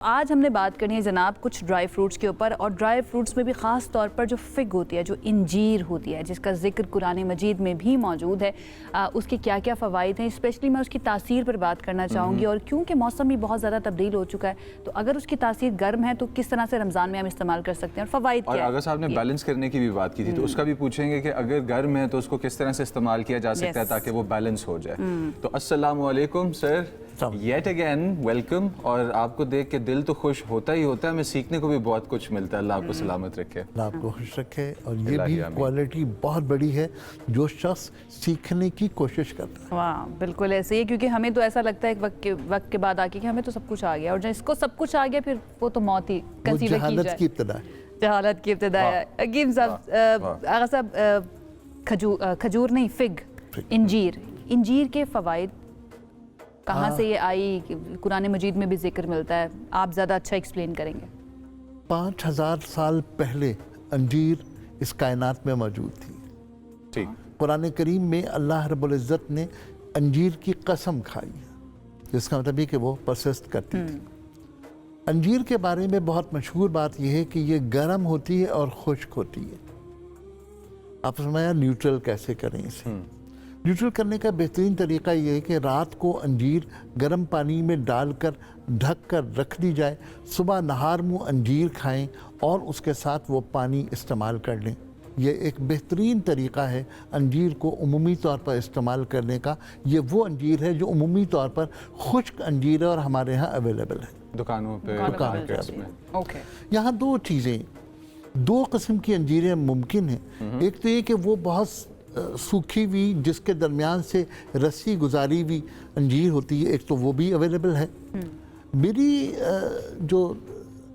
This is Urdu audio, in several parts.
آج ہم نے بات کرنی ہے جناب کچھ ڈرائی فروٹس کے اوپر، اور ڈرائی فروٹس میں بھی خاص طور پر جو فگ ہوتی ہے، جو انجیر ہوتی ہے، جس کا ذکر قرآن مجید میں بھی موجود ہے، اس کے کیا کیا فوائد ہیں، اسپیشلی میں اس کی تاثیر پر بات کرنا چاہوں گی۔ اور کیونکہ موسم بھی بہت زیادہ تبدیل ہو چکا ہے، تو اگر اس کی تاثیر گرم ہے تو کس طرح سے رمضان میں ہم استعمال کر سکتے ہیں اور فوائد کیا ہے۔ اور آغا صاحب نے بیلنس کرنے کی بھی بات کی تھی، تو اس کا بھی پوچھیں گے کہ اگر گرم ہے تو اس کو کس طرح سے استعمال کیا جا سکتا ہے تاکہ وہ بیلنس ہو جائے۔ تو السلام علیکم سر، یٹ اگین ویلکم۔ اور آپ کو دیکھ کے دل تو خوش ہوتا ہی ہوتا ہے، ہمیں سیکھنے کو بھی بہت کچھ ملتا ہے۔ اللہ آپ کو سلامت رکھے، اللہ آپ کو خوش رکھے۔ اور یہ بھی کوالٹی بہت بڑی ہے جو شخص سیکھنے کی کوشش کرتا ہے۔ واہ، بالکل ایسے ہی، کیونکہ ہمیں تو ایسا لگتا ہے ایک وقت کے بعد آ کے کہ ہمیں تو سب کچھ آ گیا، اور جس کو سب کچھ آ گیا پھر وہ تو موت ہی کنسیڈر کی جائے۔ جہالت کی ابتدا ہے، جہالت کی ابتدا ہے۔ حکیم صاحب، آغا صاحب، کھجور نہیں، فگ، انجیر کے فوائد کہاں سے یہ آئی؟ قرآن مجید میں بھی ذکر ملتا ہے، آپ زیادہ اچھا ایکسپلین کریں گے۔ 5000 سال پہلے انجیر اس کائنات میں موجود تھی۔ ٹھیک، قرآن کریم میں اللہ رب العزت نے انجیر کی قسم کھائی ہے، جس کا مطلب ہے کہ وہ پرسسٹ کرتی تھی۔ انجیر کے بارے میں بہت مشہور بات یہ ہے کہ یہ گرم ہوتی ہے اور خشک ہوتی ہے۔ آپ سمجھا نیوٹرل کیسے کریں اسے؟ نیوٹرل کرنے کا بہترین طریقہ یہ ہے کہ رات کو انجیر گرم پانی میں ڈال کر ڈھک کر رکھ دی جائے، صبح نہار منہ انجیر کھائیں اور اس کے ساتھ وہ پانی استعمال کر لیں۔ یہ ایک بہترین طریقہ ہے انجیر کو عمومی طور پر استعمال کرنے کا۔ یہ وہ انجیر ہے جو عمومی طور پر خشک انجیر ہے اور ہمارے ہاں اویلیبل ہے دکانوں پہ، مارکیٹس میں۔ یہاں دو چیزیں، دو قسم کی انجیریں ممکن ہیں۔ ایک تو یہ کہ وہ بہت سوکھی ہوئی جس کے درمیان سے رسی گزاری ہوئی انجیر ہوتی ہے، ایک تو وہ بھی اویلیبل ہے۔ میری جو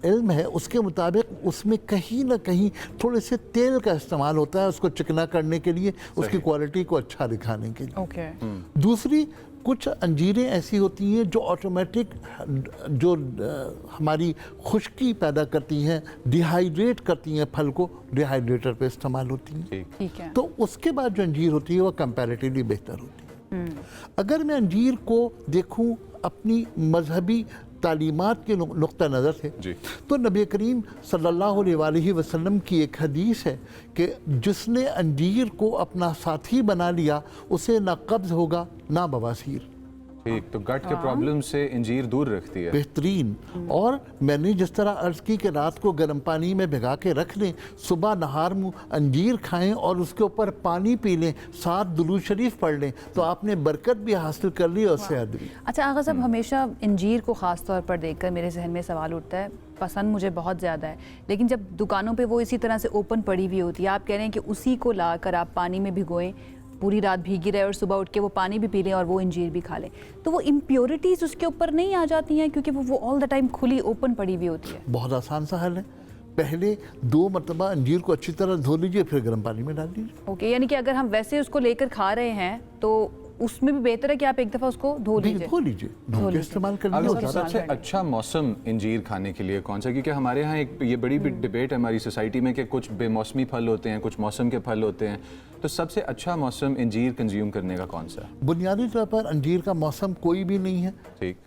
علم ہے اس کے مطابق اس میں کہیں نہ کہیں تھوڑے سے تیل کا استعمال ہوتا ہے اس کو چکنا کرنے کے لیے، اس کی کوالٹی کو اچھا دکھانے کے لیے۔ دوسری کچھ انجیریں ایسی ہوتی ہیں جو آٹومیٹک جو ہماری خشکی پیدا کرتی ہیں، ڈی ہائیڈریٹ کرتی ہیں پھل کو، ڈی ہائیڈریٹر پہ استعمال ہوتی ہیں۔ تو اس کے بعد جو انجیر ہوتی ہے وہ کمپیریٹیولی بہتر ہوتی ہے۔ اگر میں انجیر کو دیکھوں اپنی مذہبی تعلیمات کے نقطہ نظر سے، تو نبی کریم صلی اللہ علیہ وآلہ وسلم کی ایک حدیث ہے کہ جس نے انجیر کو اپنا ساتھی بنا لیا اسے نہ قبض ہوگا نہ بواسیر۔ ٹھیک، تو گٹ کے پرابلم سے انجیر دور رکھتی ہے۔ بہترین۔ اور میں نے جس طرح عرض کی کہ رات کو گرم پانی میں بھگا کے رکھ لیں، صبح نہار منہ انجیر کھائیں اور اس کے اوپر پانی پی لیں، ساتھ درود شریف پڑھ لیں، تو آپ نے برکت بھی حاصل کر لی اور صحت بھی۔ اچھا آغا صاحب، ہمیشہ انجیر کو خاص طور پر دیکھ کر میرے ذہن میں سوال اٹھتا ہے، پسند مجھے بہت زیادہ ہے، لیکن جب دکانوں پہ وہ اسی طرح سے اوپن پڑی ہوئی ہوتی ہے، آپ کہہ رہے ہیں کہ اسی کو لا کر آپ پانی میں بھگوئیں، پوری رات بھیگی رہے اور صبح اٹھ کے وہ پانی بھی پی لیں اور وہ انجیر بھی کھا لیں، تو وہ امپیورٹیز اس کے اوپر نہیں آ جاتی ہیں کیونکہ وہ آل دا ٹائم کھلی اوپن پڑی ہوئی ہوتی ہے؟ بہت آسان سا حل ہے، پہلے 2 مرتبہ انجیر کو اچھی طرح دھو لیجئے، پھر گرم پانی میں ڈال دیجئے۔ اوکے، یعنی کہ اگر ہم ویسے اس کو لے کر کھا رہے ہیں تو اس میں بھی بہتر ہے کہ آپ ایک دفعہ اس کو دھو لیجئے، دھو کے استعمال کر لیجئے۔ سب سے اچھا موسم انجیر کھانے کے لیے کون سا؟ کیونکہ ہمارے ہاں ایک یہ بڑی ڈیبیٹ ہے ہماری سوسائٹی میں کہ کچھ بے موسمی پھل ہوتے ہیں، کچھ موسم کے پھل ہوتے ہیں، تو سب سے اچھا موسم انجیر کنزیوم کرنے کا کون سا ہے؟ بنیادی طور پر انجیر کا موسم کوئی بھی نہیں ہے۔ ٹھیک،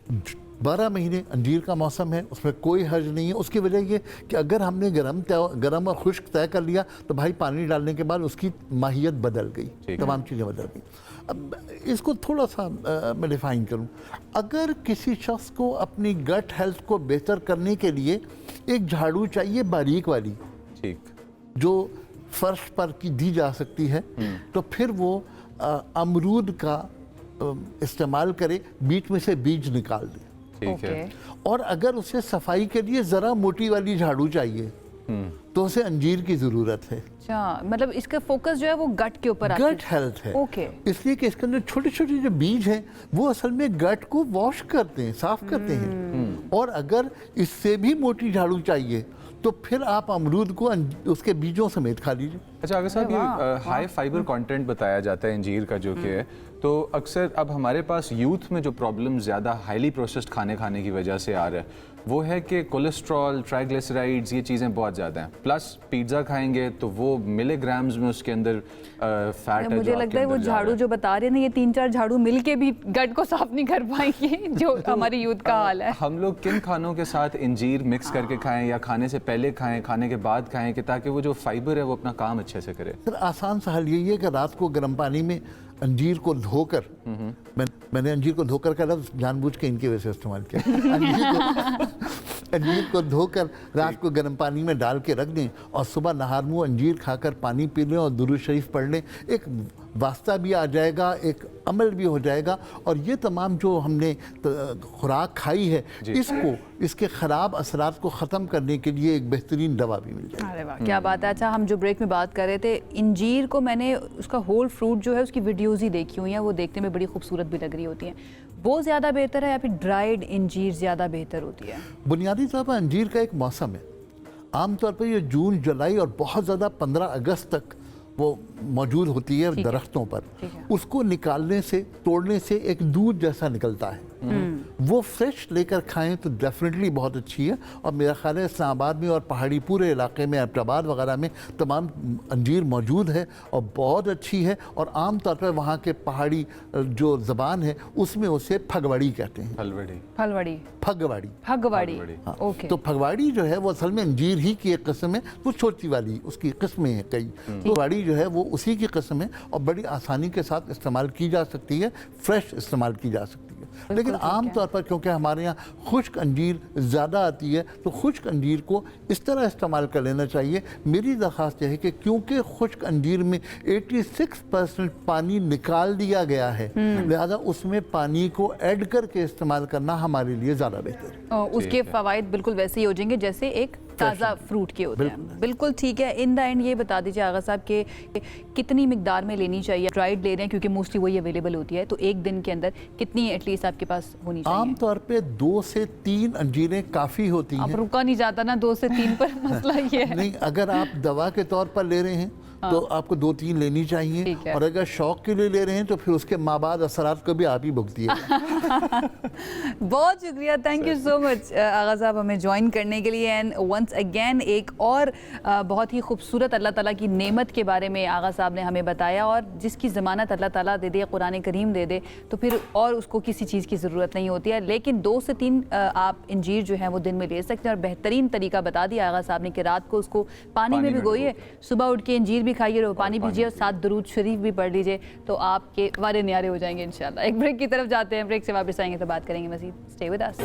12 مہینے انجیر کا موسم ہے، اس میں کوئی حرج نہیں ہے۔ اس کی وجہ یہ کہ اگر ہم نے گرم اور خشک طے کر لیا تو بھائی پانی ڈالنے کے بعد اس کی ماہیت بدل گئی، تمام چیزیں بدل گئی۔ اب اس کو تھوڑا سا میں ڈیفائن کروں، اگر کسی شخص کو اپنی گٹ ہیلتھ کو بہتر کرنے کے لیے ایک جھاڑو چاہیے باریک والی، ٹھیک، جو فرش پر کی دی جا سکتی ہے، تو پھر وہ امرود کا استعمال کرے، بیچ میں سے بیج نکال دے۔ ٹھیک ہے۔ اور اگر اسے صفائی کے لیے ذرا موٹی والی جھاڑو چاہیے تو اسے انجیر کی ضرورت ہے۔ اچھا، مطلب اس کا فوکس جو ہے وہ گٹ کے اوپر آتا ہے، گٹ ہیلتھ ہے، اوکے، اس لیے کہ اس کے اندر چھوٹے چھوٹے جو بیج ہیں وہ اصل میں گٹ کو واش کرتے ہیں، صاف کرتے ہیں۔ اور اگر اس سے بھی موٹی جھاڑو چاہیے تو پھر آپ امرود کو اس کے بیجوں سمیت کھا لیجیے۔ اچھا آغا صاحب، یہ ہائی فائبر کانٹینٹ بتایا جاتا ہے انجیر کا جو کہ ہے، تو اکثر اب ہمارے پاس یوتھ میں جو پرابلم زیادہ ہائیلی پروسیسڈ کھانے کی وجہ سے آ رہا ہے، وہ ہے کہ کولیسٹرول، ٹرائیگلیسرائڈز، یہ چیزیں بہت زیادہ ہیں. پلس پیزا کھائیں گے تو وہ ملی گرامز میں اس کے اندر فیٹ ہے. مجھے لگتا ہے وہ جھاڑو جو بتا رہے ہیں نا، یہ 3-4 جھاڑو مل کے بھی گٹ کو صاف نہیں کر پائیں گے، جو ہماری یوتھ کا حال ہے. ہم لوگ کن کھانوں کے ساتھ انجیر مکس کر کے کھائیں یا کھانے سے پہلے کھائیں، کھانے کے بعد کھائیں، کہ تاکہ وہ جو فائبر ہے وہ اپنا کام اچھے سے کرے؟ سر آسان سا حل یہی ہے کہ رات کو گرم پانی میں انجیر کو دھو کر، میں نے انجیر کو دھو کر کا لفظ جان بوجھ کے ان کی وجہ سے استعمال کیا. انجیر کو دھو کر رات کو گرم پانی میں ڈال کے رکھ دیں اور صبح نہار منہ انجیر کھا کر پانی پی لیں اور درود شریف پڑھ لیں. ایک واسطہ بھی آ جائے گا، ایک عمل بھی ہو جائے گا، اور یہ تمام جو ہم نے خوراک کھائی ہے اس کے خراب اثرات کو ختم کرنے کے لیے ایک بہترین دوا بھی مل جائے گا. ارے واہ کیا بات ہے. اچھا، ہم جو بریک میں بات کر رہے تھے انجیر کو، میں نے اس کا ہول فروٹ جو ہے اس کی ویڈیوز ہی دیکھی ہوئی ہیں، وہ دیکھنے میں بڑی خوبصورت بھی لگ رہی ہوتی ہیں. وہ زیادہ بہتر ہے یا پھر ڈرائیڈ انجیر زیادہ بہتر ہوتی ہے؟ بنیادی طور پر انجیر کا ایک موسم ہے. عام طور پر یہ جون، جولائی اور بہت زیادہ 15 اگست تک وہ موجود ہوتی ہے درختوں پر. اس کو نکالنے سے، توڑنے سے ایک دودھ جیسا نکلتا ہے. وہ فریش لے کر کھائیں تو ڈیفینیٹلی بہت اچھی ہے. اور میرا خیال ہے اسلام آباد میں اور پہاڑی پورے علاقے میں، ایبٹ آباد وغیرہ میں تمام انجیر موجود ہے اور بہت اچھی ہے. اور عام طور پر وہاں کے پہاڑی جو زبان ہے اس میں اسے پھگواڑی کہتے ہیں. پھگواڑی. تو پھگواڑی جو ہے وہ اصل میں انجیر ہی کی ایک قسم ہے. وہ چھوٹی والی اس کی قسمیں ہیں کئی. پھگواڑی جو ہے وہ اسی کی قسم ہے اور بڑی آسانی کے ساتھ استعمال کی جا سکتی ہے، فریش استعمال کی جا سکتی ہے. لیکن عام طور پر کیونکہ ہمارے یہاں خشک انجیر زیادہ آتی ہے تو خشک انجیر کو اس طرح استعمال کر لینا چاہیے. میری درخواست یہ ہے کہ کیونکہ خشک انجیر میں 86% پانی نکال دیا گیا ہے، لہذا اس میں پانی کو ایڈ کر کے استعمال کرنا ہمارے لیے زیادہ بہتر ہے. اس کے فوائد بالکل ویسے ہی ہو جائیں گے جیسے ایک تازہ فروٹ کے ہوتے ہیں. بالکل ٹھیک ہے. ان دا اینڈ یہ بتا دیجیے آغا صاحب کہ کتنی مقدار میں لینی چاہیے؟ ڈرائیڈ لے رہے ہیں کیونکہ موسٹلی وہی اویلیبل ہوتی ہے، تو ایک دن کے اندر کتنی ایٹ لیسٹ آپ کے پاس ہونی چاہیے؟ عام طور پہ 2 سے 3 انجیریں کافی ہوتی ہیں. اب رکا نہیں جاتا نا 2 سے 3 پر، مسئلہ یہ ہے. نہیں، اگر آپ دوا کے طور پر لے رہے ہیں تو آپ کو 2-3 لینی چاہیے، اور اگر شوق کے لیے لے رہے ہیں تو پھر اس کے ماں بعد اثرات کو بھی آپ ہی بھگتیے. بہت شکریہ، تھینک یو سو مچ آغا صاحب ہمیں جوائن کرنے کے لیے. اینڈ ونس اگین ایک اور بہت ہی خوبصورت اللہ تعالیٰ کی نعمت کے بارے میں آغا صاحب نے ہمیں بتایا، اور جس کی ضمانت اللہ تعالیٰ دے دے، قرآن کریم دے دے، تو پھر اور اس کو کسی چیز کی ضرورت نہیں ہوتی ہے. لیکن 2 سے 3 آپ انجیر جو ہیں وہ دن میں لے سکتے ہیں، اور بہترین طریقہ بتا دیا آغا صاحب نے کہ رات کو اس کو پانی میں بھگوئیے، صبح اٹھ کے انجیر بھی کھائیے اور پانی پیجیے، اور ساتھ درود شریف بھی پڑھ لیجیے، تو آپ کے وارے نیارے ہو جائیں گے انشاءاللہ. ایک بریک کی طرف جاتے ہیں، بریک سے واپس آئیں گے تو بات کریں گے مزید. Stay with us.